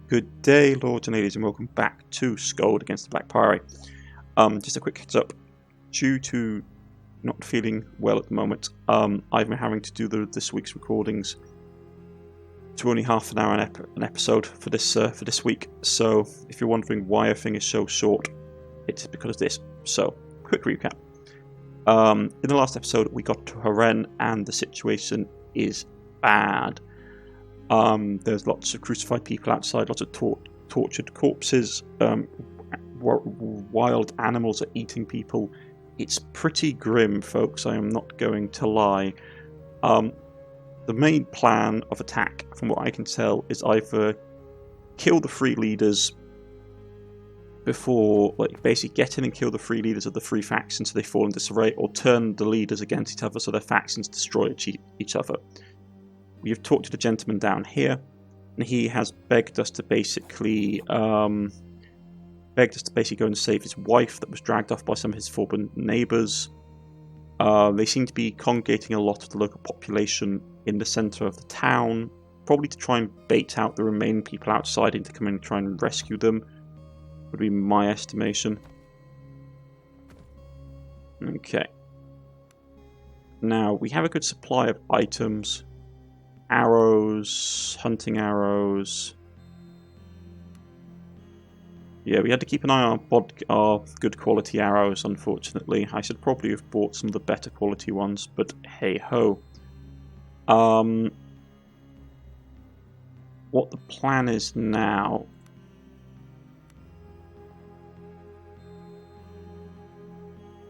Good day, lords and ladies, and welcome back to Skald against the Black Priory. Just a quick heads up. Due to not feeling well at the moment, I've been having to do this week's recordings to only half an hour an episode for this week. So if you're wondering why everything is so short, it's because of this. So, quick recap. In the last episode, we got to Haren, and the situation is bad. There's lots of crucified people outside, lots of tortured corpses, wild animals are eating people. It's pretty grim, folks, I am not going to lie. The main plan of attack, from what I can tell, is either kill the three leaders before, basically get in and kill the three leaders of the three factions so they fall in disarray, or turn the leaders against each other so their factions destroy each other. We have talked to the gentleman down here, and he has begged us to basically go and save his wife that was dragged off by some of his former neighbours. They seem to be congregating a lot of the local population in the centre of the town, probably to try and bait out the remaining people outside into coming and try and rescue them, would be my estimation. Okay. Now, we have a good supply of items. Arrows, hunting arrows. Yeah, we had to keep an eye on our good quality arrows, unfortunately. I should probably have bought some of the better quality ones, but hey ho. What the plan is now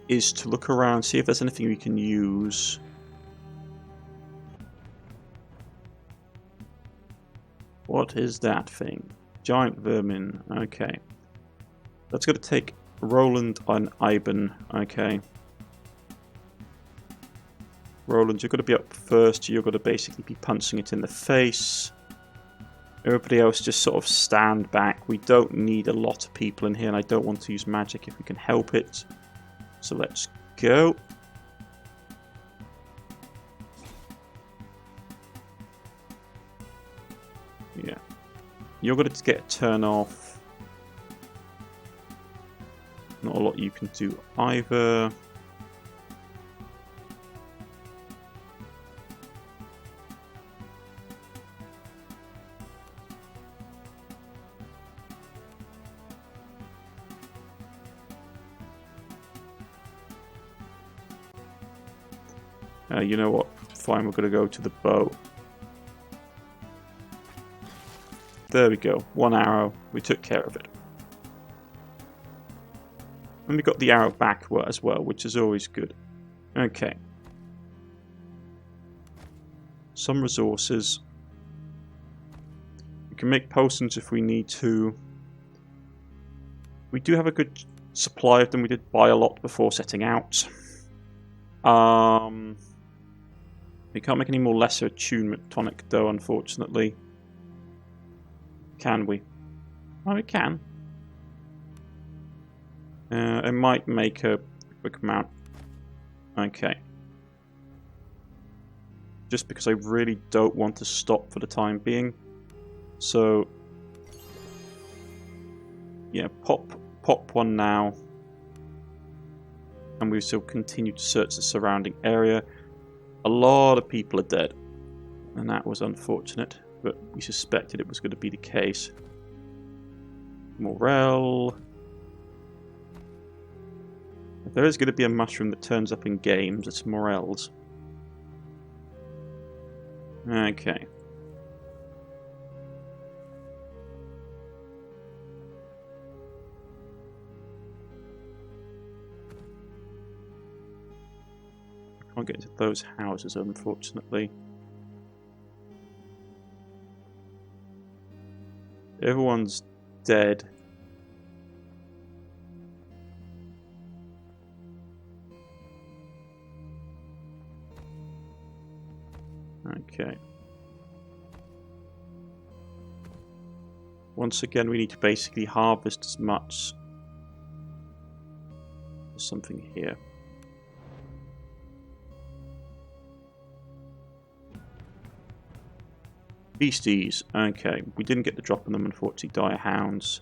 is to look around, see if there's anything we can use. What is that thing? Giant vermin. Okay. That's going to take Roland and Ivan. Okay. Roland, you're going to be up first. You're going to basically be punching it in the face. Everybody else just sort of stand back. We don't need a lot of people in here, and I don't want to use magic if we can help it. So let's go. Yeah. You're going to get a turn off. Not a lot you can do either. You know what? Fine, we're going to go to the bow. There we go. One arrow. We took care of it. And we got the arrow back as well, which is always good. Okay. Some resources. We can make potions if we need to. We do have a good supply of them. We did buy a lot before setting out. We can't make any more lesser attunement tonic though, unfortunately. Can we? Oh, we can. It might make a quick amount. Okay. Just because I really don't want to stop for the time being. So, yeah, pop one now. And we still continue to search the surrounding area. A lot of people are dead. And that was unfortunate. But we suspected it was going to be the case. Morel. If there is going to be a mushroom that turns up in games, it's Morel's. Okay. I can't get into those houses, unfortunately. Everyone's dead. Okay. Once again, we need to basically harvest as much. There's something here. Beasties. Okay, we didn't get the drop on them, unfortunately. Dire Hounds.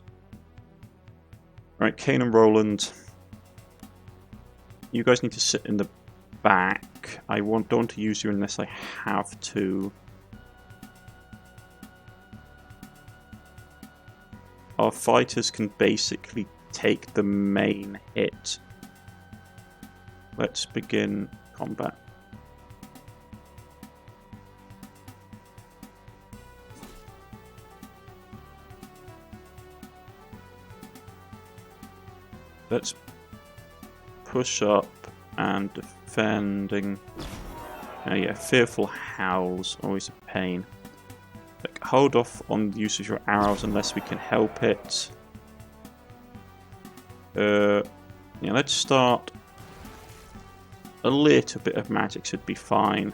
Alright, Kane and Roland. You guys need to sit in the back. I don't want to use you unless I have to. Our fighters can basically take the main hit. Let's begin combat. Let's push up and defending. Yeah, fearful howls, always a pain. Like, hold off on the use of your arrows unless we can help it. Yeah, let's start. A little bit of magic should be fine.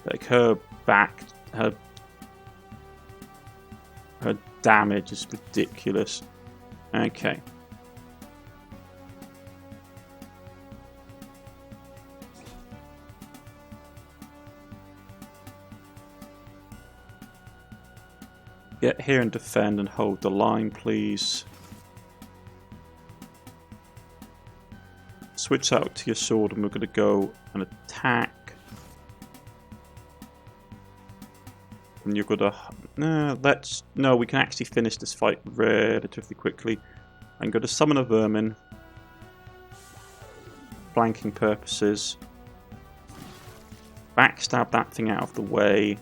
Like her back, her damage is ridiculous. Okay. Get here and defend and hold the line, please. Switch out to your sword and we're going to go and attack. And you're going to... No, we can actually finish this fight relatively quickly. I'm going to summon a vermin. Flanking purposes. Backstab that thing out of the way.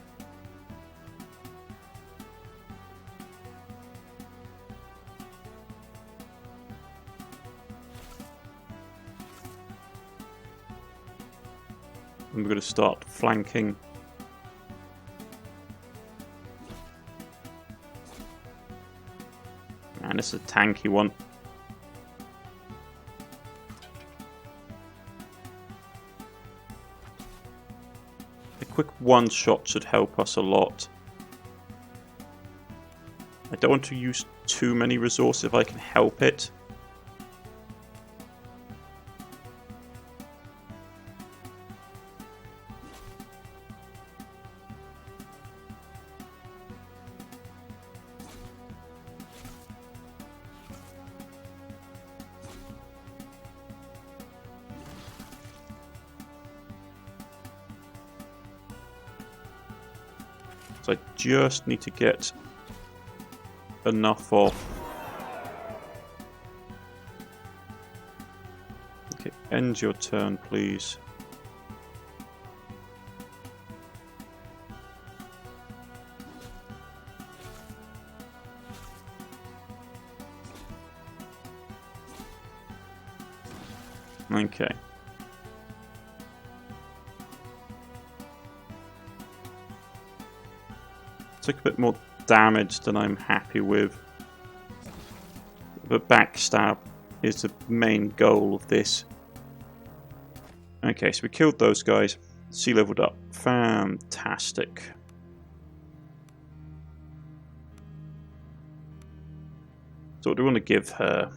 And we're going to start flanking. And this is a tanky one. A quick one shot should help us a lot. I don't want to use too many resources if I can help it. So I just need to get enough off. Okay, end your turn, please. Okay. Took a bit more damage than I'm happy with. But backstab is the main goal of this. Okay, so we killed those guys. Sea leveled up. Fantastic. So what do we want to give her?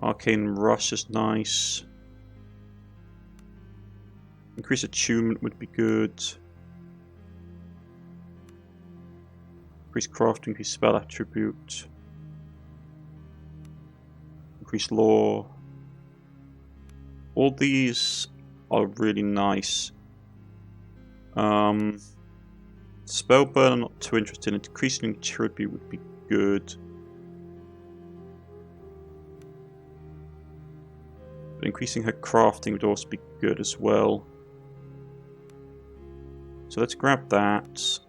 Arcane Rush is nice. Increase attunement would be good. Increase craft, increase spell attribute. Increase lore. All these are really nice. Spell burn I'm not too interested in. Increasing tribute would be good. But increasing her crafting would also be good as well. So let's grab that.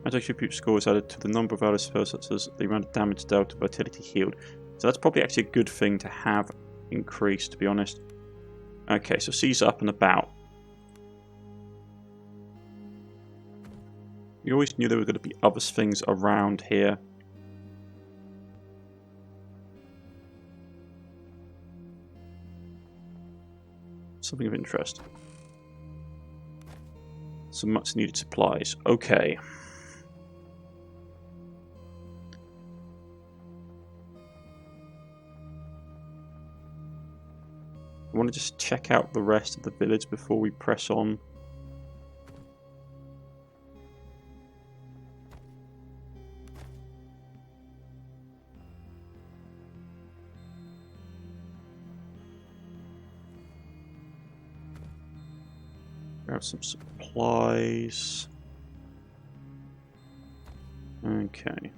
Magic attribute score is added to the number of outer spells such as the amount of damage dealt to vitality healed. So that's probably actually a good thing to have increased, to be honest. Okay, so C's up and about. We always knew there were going to be other things around here. Something of interest. Some much needed supplies. Okay. I want to just check out the rest of the village before we press on. Grab some supplies. Okay.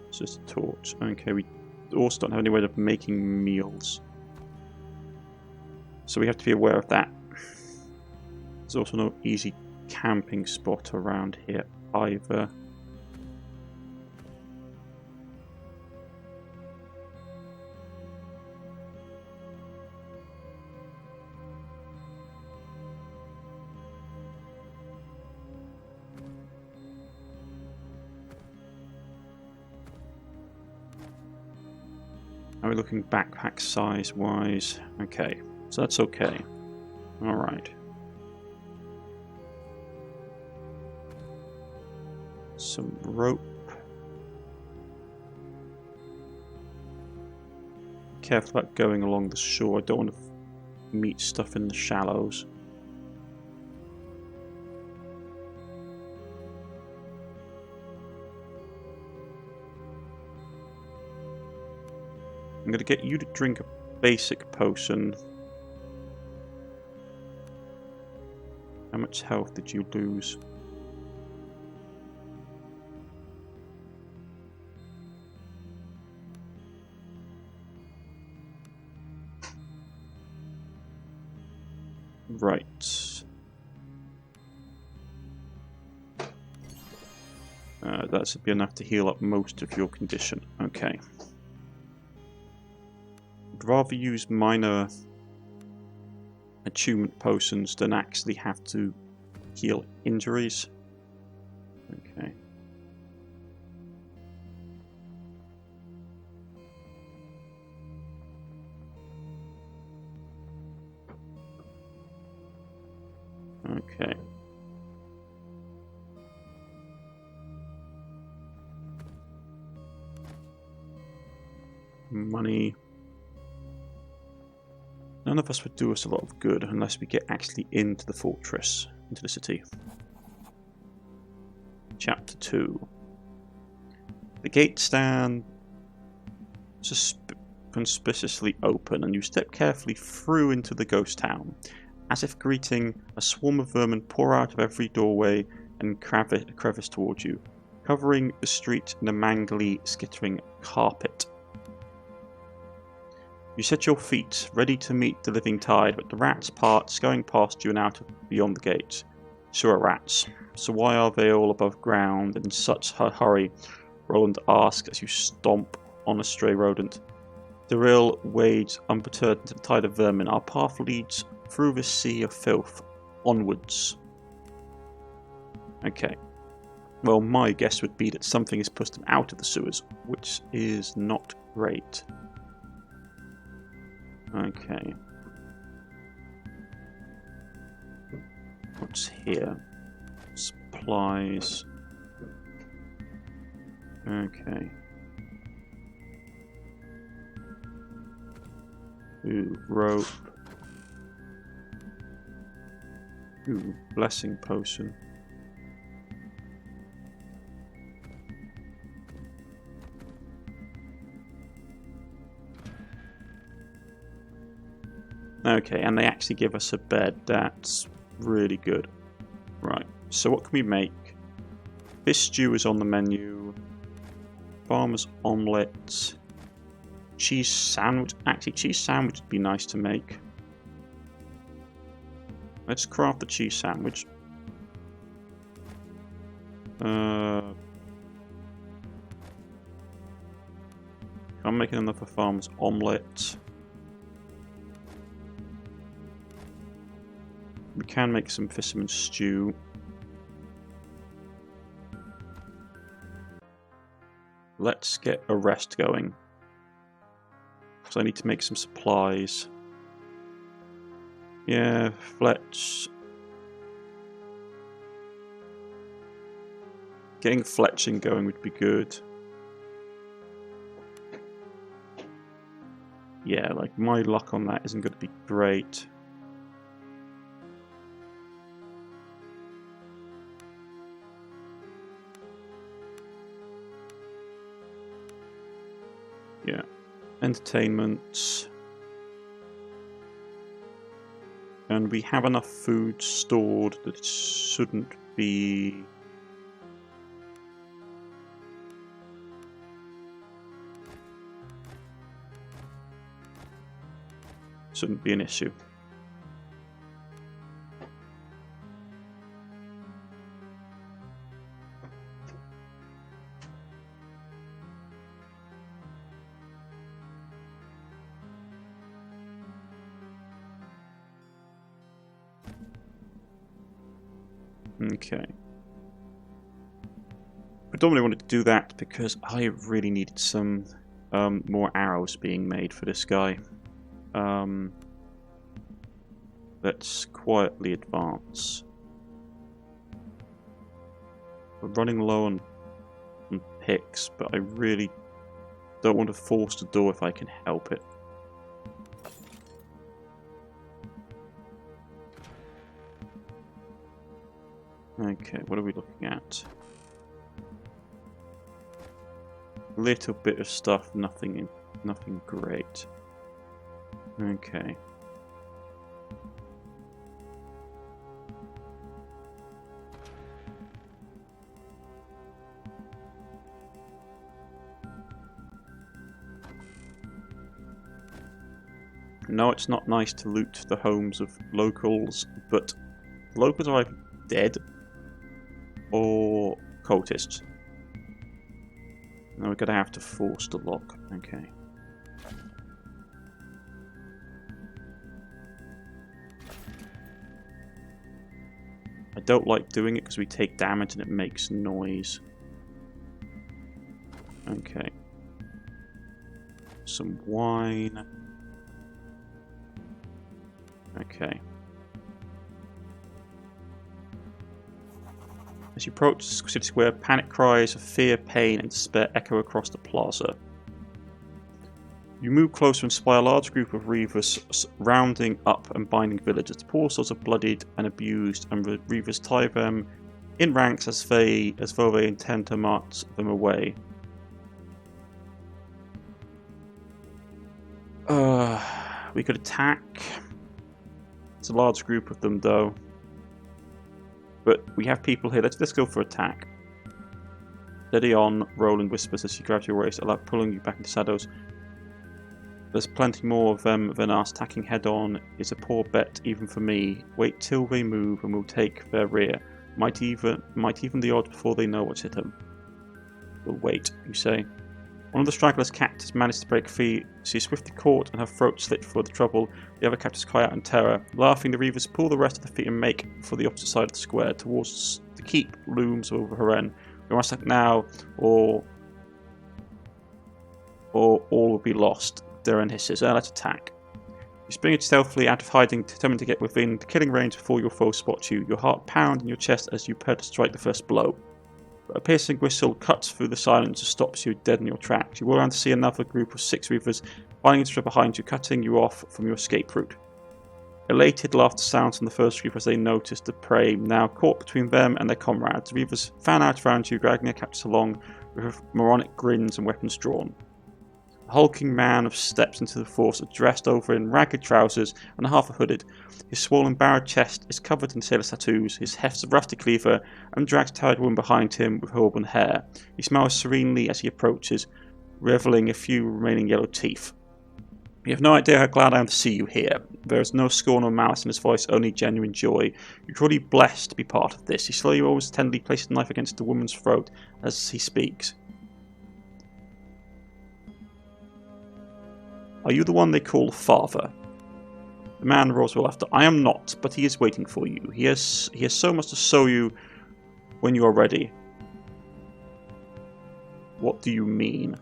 It's just a torch. Okay, we also don't have any way of making meals. So we have to be aware of that. There's also no easy camping spot around here either. Are we looking backpack size wise? Okay, so that's okay. Alright. Some rope. Careful about going along the shore. I don't want to meet stuff in the shallows. I'm going to get you to drink a basic potion. How much health did you lose? Right. That should be enough to heal up most of your condition. Okay. I'd rather use minor attunement potions than actually have to heal injuries. Okay. Okay. Money. None of us would do us a lot of good unless we get actually into the fortress, into the city. Chapter 2. The gates stand conspicuously open, and you step carefully through into the ghost town. As if greeting, a swarm of vermin pour out of every doorway and crevice towards you, covering the street in a mangly, skittering carpet. You set your feet, ready to meet the living tide, but the rats parts going past you and out beyond the gate. Sure, rats. So why are they all above ground in such a hurry? Roland asks as you stomp on a stray rodent. Daryl wades unperturbed into the tide of vermin. Our path leads through this sea of filth, onwards. Okay. Well, my guess would be that something has pushed them out of the sewers, which is not great. Okay. What's here? Supplies. Okay. Ooh, rope. Ooh, blessing potion. Okay, and they actually give us a bed. That's really good. Right, so what can we make? Fish stew is on the menu. Farmer's omelette. Cheese sandwich. Actually, cheese sandwich would be nice to make. Let's craft the cheese sandwich. I'm making another farmer's omelette. We can make some fisherman stew. let's get a rest going. So I need to make some supplies. Yeah, Fletch. Getting fletching going would be good. Yeah, like my luck on that isn't going to be great. Yeah, entertainment. And we have enough food stored that it shouldn't be... shouldn't be an issue. Okay. Predominantly wanted to do that because I really needed some more arrows being made for this guy. Let's quietly advance. We're running low on picks, but I really don't want to force the door if I can help it. Okay, what are we looking at? Little bit of stuff, nothing great. Okay. No, it's not nice to loot the homes of locals, but locals are either dead or cultists. Now we're going to have to force the lock. Okay. I don't like doing it because we take damage and it makes noise. Okay. Some wine. Okay. As you approach City Square, panic cries of fear, pain, and despair echo across the plaza. You move closer and spy a large group of Reavers rounding up and binding villagers. The poor souls are bloodied and abused, and the Reavers tie them in ranks as though they intend to march them away. We could attack. It's a large group of them, though. But we have people here. Let's go for attack. Steady on, Roland whispers as you grab your waist, like pulling you back into shadows. There's plenty more of them than us. Attacking head on is a poor bet even for me. Wait till they move and we'll take their rear. Might even the odds before they know what's hit them. We'll wait, you say. One of the stragglers' captors managed to break free. She is swiftly caught and her throat slit before the trouble. The other captors cry out in terror. Laughing, the Reavers pull the rest of the feet and make for the opposite side of the square, towards the keep looms over her end. We must act now, or all will be lost. Darren hisses. Let's attack. You spring stealthily out of hiding, determined to get within killing range before your foe spots you. Your heart pounds in your chest as you prepare to strike the first blow. But a piercing whistle cuts through the silence and stops you dead in your tracks. You whirl around to see another group of 6 Reavers finding each other behind you, cutting you off from your escape route. Elated laughter sounds from the first group as they notice the prey now caught between them and their comrades. The Reavers fan out around you, dragging their captors along with moronic grins and weapons drawn. A hulking man steps into the force, dressed over in ragged trousers and half hooded. His swollen barred chest is covered in sailor tattoos, his hefts a rusty cleaver, and drags a tired woman behind him with auburn hair. He smiles serenely as he approaches, revealing a few remaining yellow teeth. You have no idea how glad I am to see you here. There is no scorn or malice in his voice, only genuine joy. You're truly blessed to be part of this. He slowly, always tenderly places the knife against the woman's throat as he speaks. Are you the one they call father? The man roars with laughter. I am not, but he is waiting for you. He has so much to show you when you are ready. What do you mean?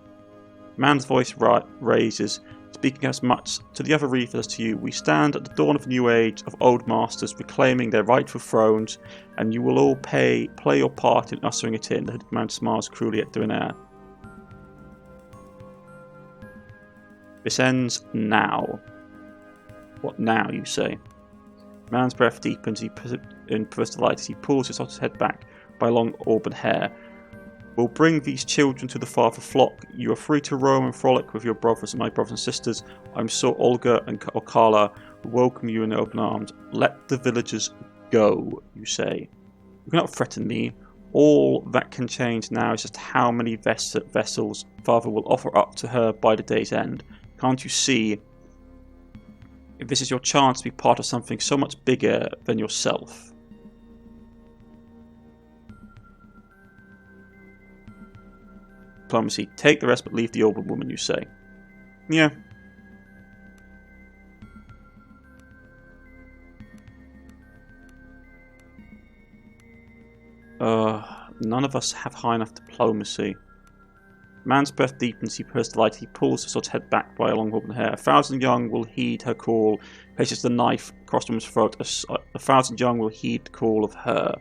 Man's voice raises, speaking as much to the other reefers as to you. We stand at the dawn of a new age of old masters reclaiming their rightful thrones, and you will all play your part in ushering it in. The hooded man smiles cruelly at Duinair. This ends now. What now, you say? Man's breath deepens in perverse delight as he pulls his head back by long auburn hair. We'll bring these children to the father flock. You are free to roam and frolic with your brothers and my brothers and sisters. I'm sure Olga and Okala will welcome you in open arms. Let the villagers go, you say. You cannot threaten me. All that can change now is just how many vessels father will offer up to her by the day's end. Can't you see? If this is your chance to be part of something so much bigger than yourself. Diplomacy. Take the rest but leave the older woman, you say. Yeah. None of us have high enough diplomacy. Man's breath deepens, he purrs delight, he pulls the sword's head back by a long auburn hair. 1,000 young will heed her call, places the knife across the woman's throat. 1,000 young will heed the call of her.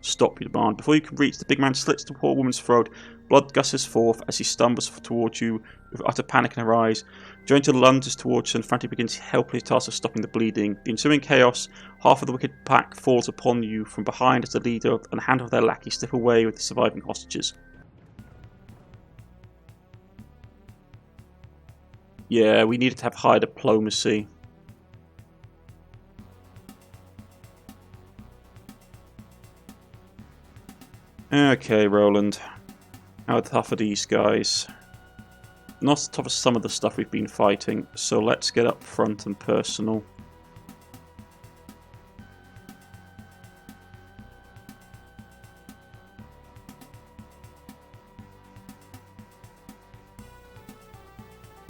Stop, you demand. Before you can reach, the big man slits the poor woman's throat. Blood gushes forth as he stumbles towards you with utter panic in her eyes. Jointa lunges towards her and frantically begins helplessly task of stopping the bleeding. The ensuing chaos, half of the wicked pack falls upon you from behind as the leader and a handful of their lackeys slip away with the surviving hostages. Yeah, we needed to have high diplomacy. Okay, Roland. How tough are these guys? Not as tough as some of the stuff we've been fighting, so let's get up front and personal.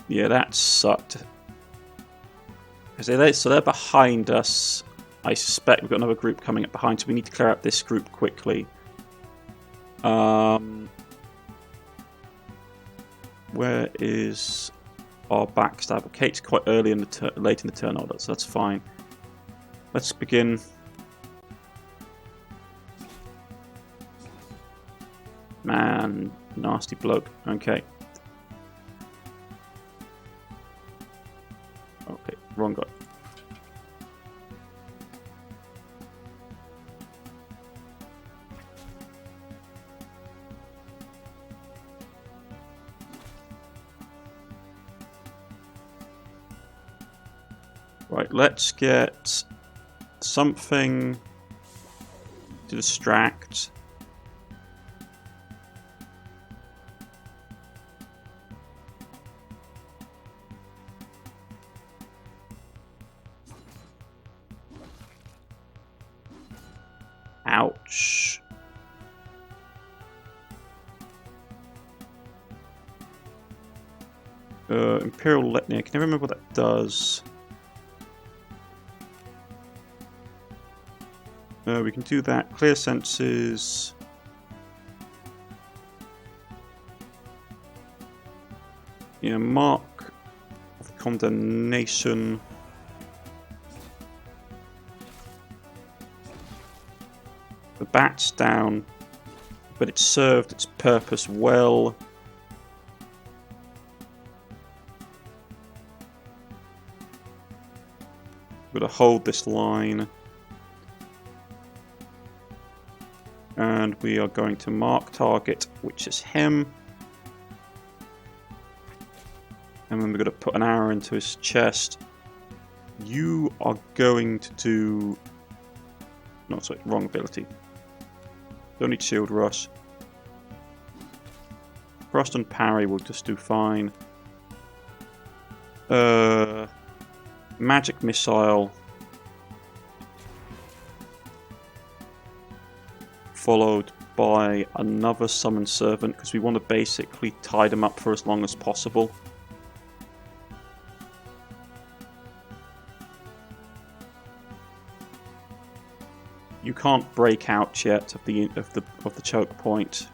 Yeah, that sucked. So they're behind us. I suspect we've got another group coming up behind, so we need to clear out this group quickly. Where is our backstabber? Kate's quite early in the late in the turn order, so that's fine. Let's begin. Man, nasty bloke. Okay. Okay, wrong guy. Right, let's get something to distract. Ouch. Imperial Litany. I can never remember what that does. We can do that. Clear senses. Yeah, mark of condemnation. The bat's down, but it served its purpose well. We're going to hold this line. And we are going to mark target, which is him. And then we're going to put an arrow into his chest. You are going to do... No, sorry, wrong ability. Don't need shield rush. Thrust and parry will just do fine. Magic missile. Followed by another summon servant, because we want to basically tie them up for as long as possible. You can't break out yet of the choke point.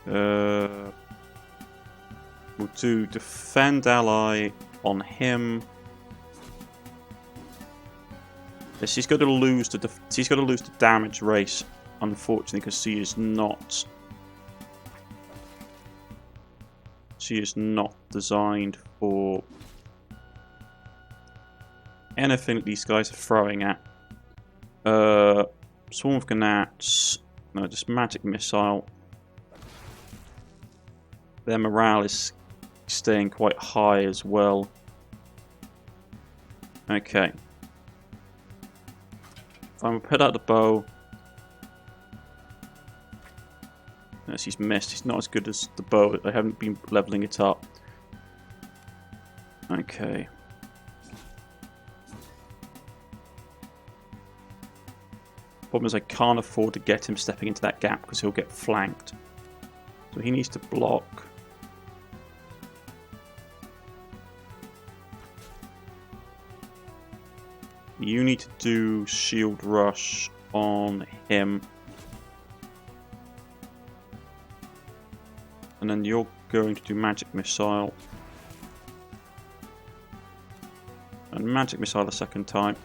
We'll do defend ally on him. Yes, he's got to lose the damage race, unfortunately, because she is not designed for anything that these guys are throwing at. Swarm of Gnats. No, just magic missile. Their morale is staying quite high as well. Okay. I'm going to put out the bow. Yes, he's missed. He's not as good as the bow. I haven't been leveling it up. Okay. Problem is I can't afford to get him stepping into that gap because he'll get flanked. So he needs to block. You need to do shield rush on him. And then you're going to do magic missile. And magic missile the second time.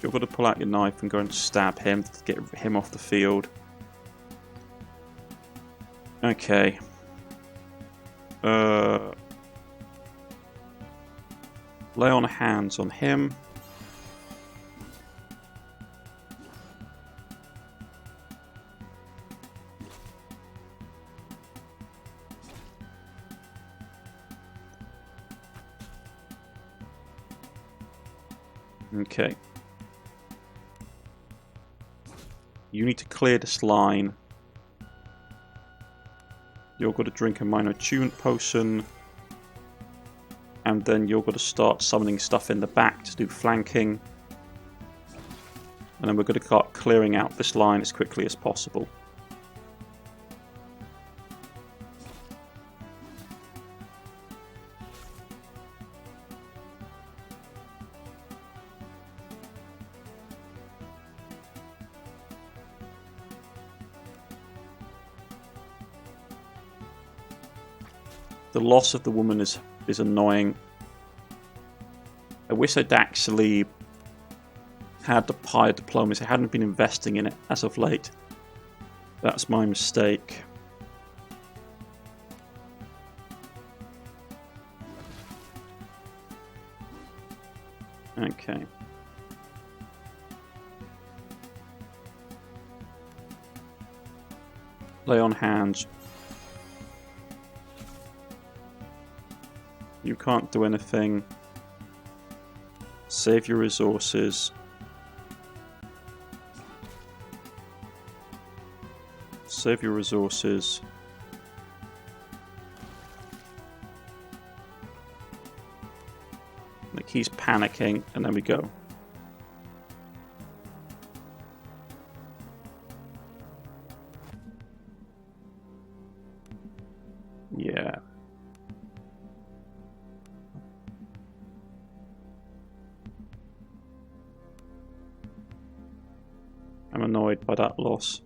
You're going to pull out your knife and go and stab him to get him off the field. Okay. Lay on hands on him. Okay. You need to clear this line. You're going to drink a minor attunement potion. And then you're going to start summoning stuff in the back to do flanking. And then we're going to start clearing out this line as quickly as possible. The loss of the woman is annoying. I wish I'd actually had the higher diplomacy. I hadn't been investing in it as of late. That's my mistake. Okay. Lay on hands. You can't do anything. Save your resources. Save your resources. Like he's panicking, and then we go. Yeah. I'm annoyed by that loss.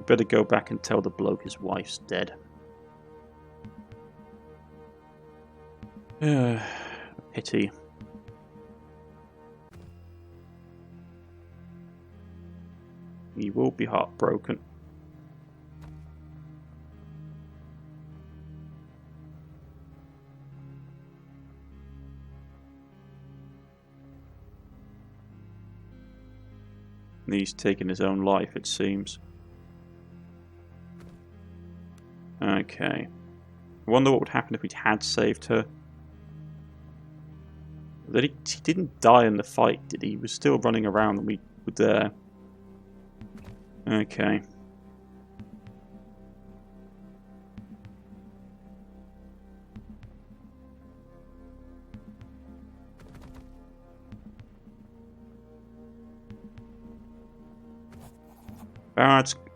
Better go back and tell the bloke his wife's dead. Pity. He will be heartbroken. He's taken his own life, it seems. Okay. I wonder what would happen if we had saved her. That he didn't die in the fight, did he? He was still running around when we were there. Okay.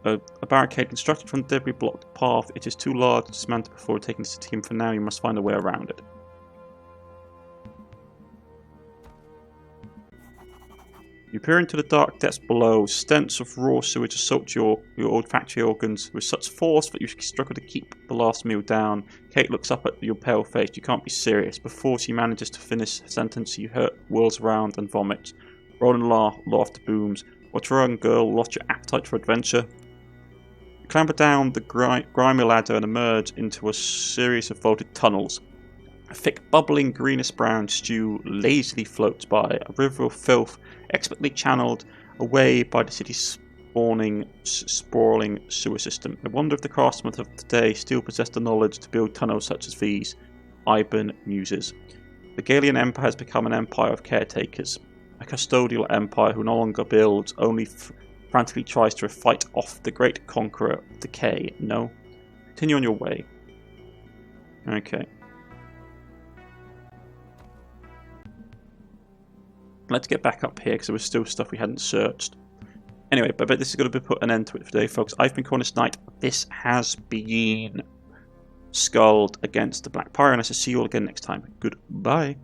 A barricade constructed from debris blocked the path. It is too large to dismantle before taking the city, and for now you must find a way around it. You peer into the dark depths below. Stench of raw sewage assaults your olfactory organs with such force that you struggle to keep the last meal down. Kate looks up at your pale face. You can't be serious. Before she manages to finish her sentence, you hurt, whirls around and vomits. Rolling laughter booms. What's wrong, girl? Lost your appetite for adventure? You clamber down the grimy ladder and emerge into a series of vaulted tunnels. A thick, bubbling, greenish-brown stew lazily floats by, a river of filth expertly channeled away by the city's sprawling sewer system. I wonder if the craftsmen of today still possess the knowledge to build tunnels such as these. Ivan muses. The Galian Empire has become an empire of caretakers. A custodial empire who no longer builds, only frantically tries to fight off the great conqueror of decay. No? Continue on your way. Okay. Let's get back up here because there was still stuff we hadn't searched. Anyway, but this is going to put an end to it for today, folks. I've been Cornish-knight. This has been Skald against the Black Priory, and I shall see you all again next time. Goodbye.